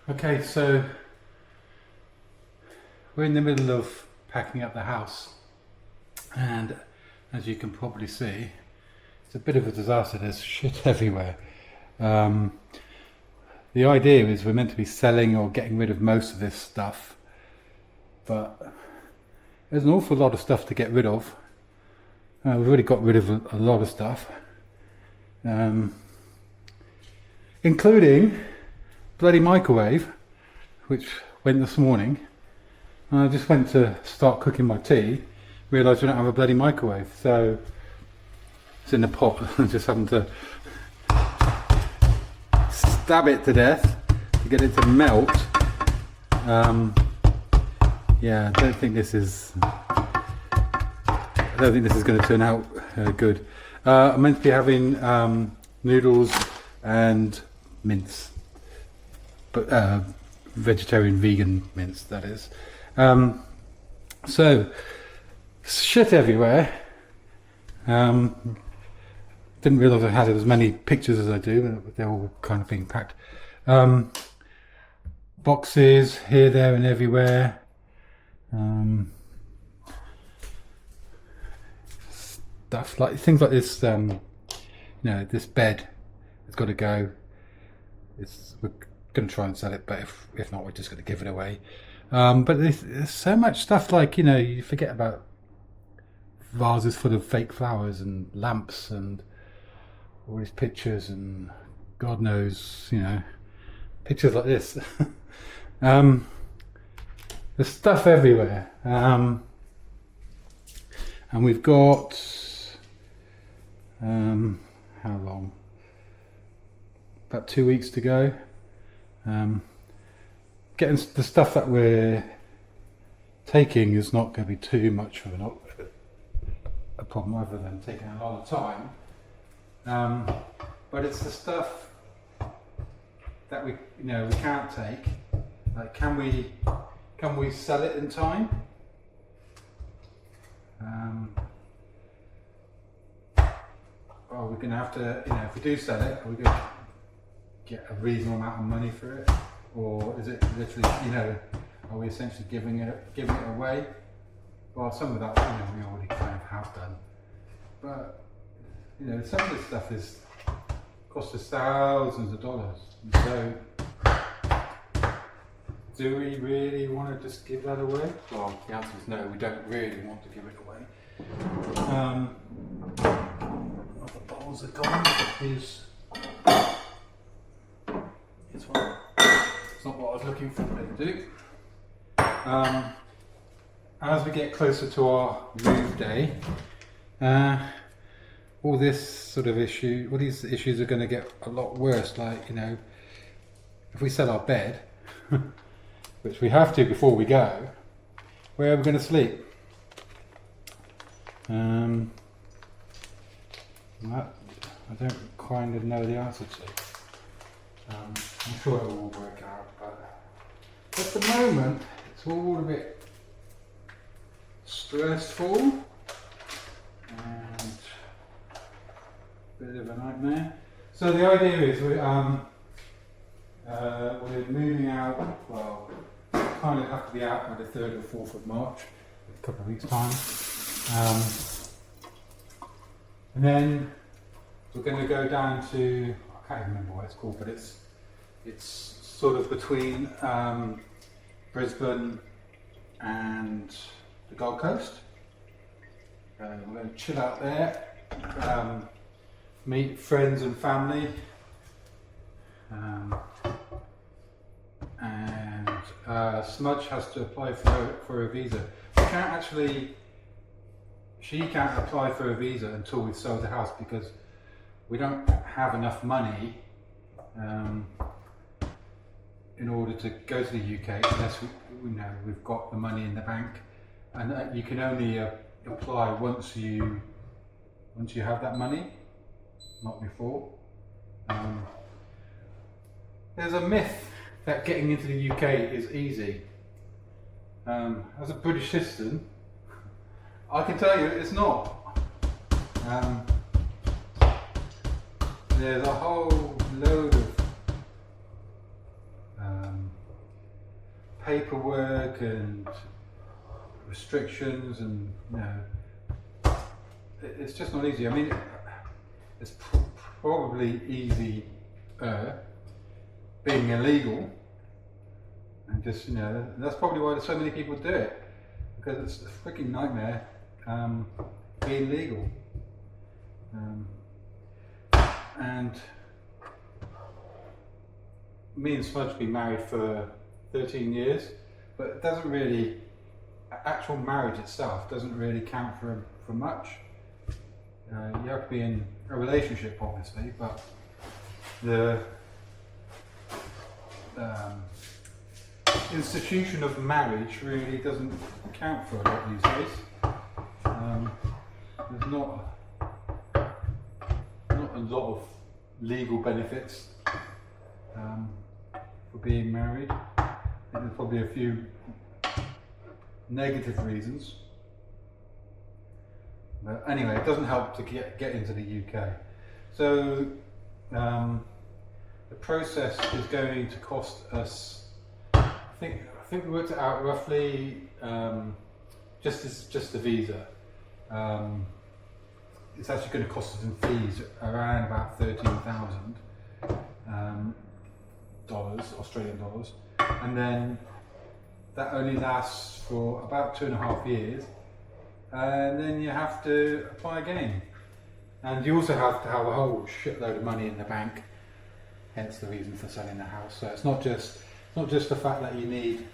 Okay, so we're in the middle of packing up the house, and as you can probably see, it's a bit of a disaster. There's shit everywhere. The idea is we're meant to be selling or getting rid of most of this stuff, but there's an awful lot of stuff to get rid of. We've already got rid of a lot of stuff, including bloody microwave, which went this morning. I just went to start cooking my tea, realised we don't have a bloody microwave, so it's in the pot. I'm just having to stab it to death to get it to melt. Yeah, I don't think this is going to turn out good. I'm meant to be having noodles and mince, but vegetarian vegan mince, that is. So shit everywhere. Didn't realise I had as many pictures as I do, but they're all kind of being packed. Boxes here, there and everywhere. Stuff like things like this, this bed has got to go. We're going to try and sell it, but if not, we're just going to give it away. But there's so much stuff, like, you forget about vases full of fake flowers and lamps and all these pictures and God knows, pictures like this. There's stuff everywhere. And we've got, how long? About 2 weeks to go. Getting the stuff that we're taking is not going to be too much of a problem, other than taking a lot of time. But it's the stuff that we can't take. Like, can we sell it in time? Well, we're going to have to, if we do sell it, are we going to get a reasonable amount of money for it, or is it literally, are we essentially giving it away? Well, some of that, we already kind of have done, but some of this stuff costs us thousands of dollars. And so, do we really want to just give that away? Well, the answer is no. We don't really want to give it away. The bowls are gone. Here's one. It's not what I was looking for, but it'll do. As we get closer to our move day, all these issues are going to get a lot worse. Like, if we sell our bed, which we have to before we go, where are we going to sleep? That I don't kind of know the answer to. I'm sure it will all work out, but at the moment it's all a bit stressful and a bit of a nightmare. So the idea is we're moving out. Well, kind of have to be out by the 3rd or 4th of March, a couple of weeks' time. And then we're going to go down to, I can't even remember what it's called, but it's sort of between Brisbane and the Gold Coast. We're going to chill out there, meet friends and family, and Smudge has to apply for a visa. She can't apply for a visa until we've sold the house, because we don't have enough money in order to go to the UK unless we've got the money in the bank, and you can only apply once you have that money, not before. There's a myth that getting into the UK is easy. As a British citizen, I can tell you it's not. There's a whole load of paperwork and restrictions, and it's just not easy. I mean, it's probably easier being illegal, and just that's probably why so many people do it, because it's a freaking nightmare being legal. And me and Smudge have been married for 13 years, but it doesn't really, actual marriage itself doesn't really count for much. You have to be in a relationship, obviously, but the institution of marriage really doesn't count for a lot these days. There's not a lot of legal benefits for being married. And there's probably a few negative reasons. But anyway, it doesn't help to get into the UK. So the process is going to cost us, I think we worked it out roughly, just the visa. It's actually going to cost us in fees around about $13,000 Australian dollars, and then that only lasts for about 2.5 years, and then you have to apply again, and you also have to have a whole shitload of money in the bank. Hence the reason for selling the house. So it's not just the fact that you need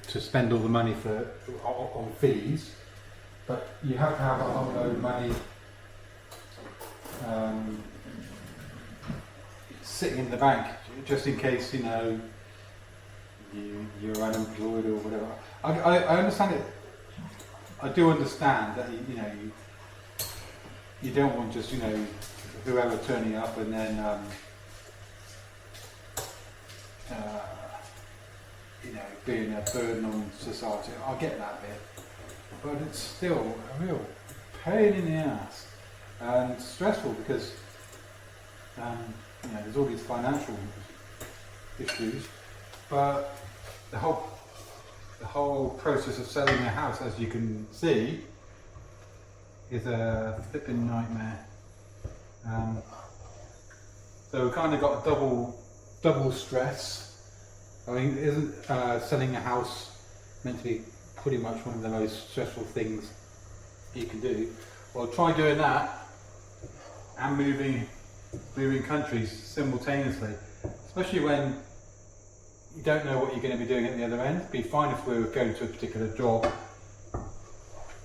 to spend all the money on fees, but you have to have a whole load of money sitting in the bank, just in case you're unemployed or whatever. I understand it. I do understand that you don't want just whoever turning up and then being a burden on society. I get that bit, but it's still a real pain in the ass and stressful, because there's all these financial issues, but the whole process of selling a house, as you can see, is a flipping nightmare. So we kind of got a double stress. I mean, isn't selling a house meant to be pretty much one of the most stressful things you can do? Well, try doing that and moving countries simultaneously, especially when you don't know what you're going to be doing at the other end. It'd be fine if we were going to a particular job,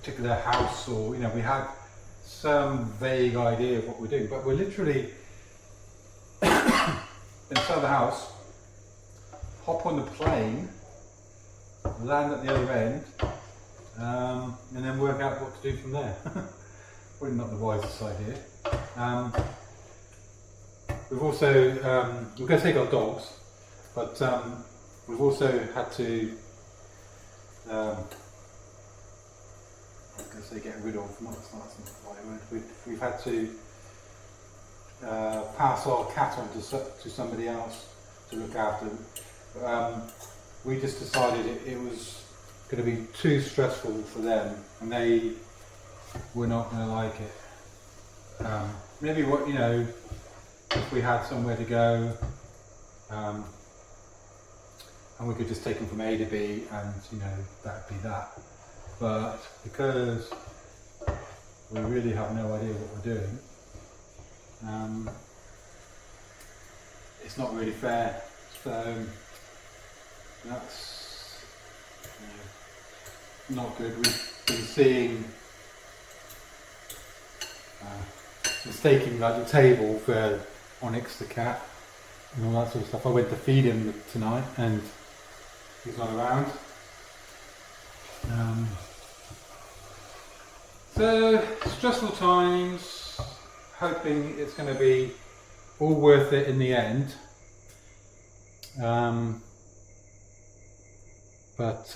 particular house, or we had some vague idea of what we're doing, but we're literally inside the house, hop on the plane, land at the other end, and then work out what to do from there. Probably not the wisest idea. We've also, we're going to take our dogs, but we've also had to, I was going to say get rid of, that's not the right word. We've had to pass our cat on to somebody else to look after. We just decided it was going to be too stressful for them, and they were not going to like it. Maybe if we had somewhere to go, and we could just take them from A to B, and that'd be that. But because we really have no idea what we're doing, it's not really fair. So that's not good. We've been seeing mistaking like the table for Onyx the cat and all that sort of stuff. I went to feed him tonight and he's not around. So stressful times, hoping it's going to be all worth it in the end. But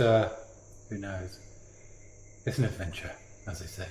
who knows? It's an adventure, as they say.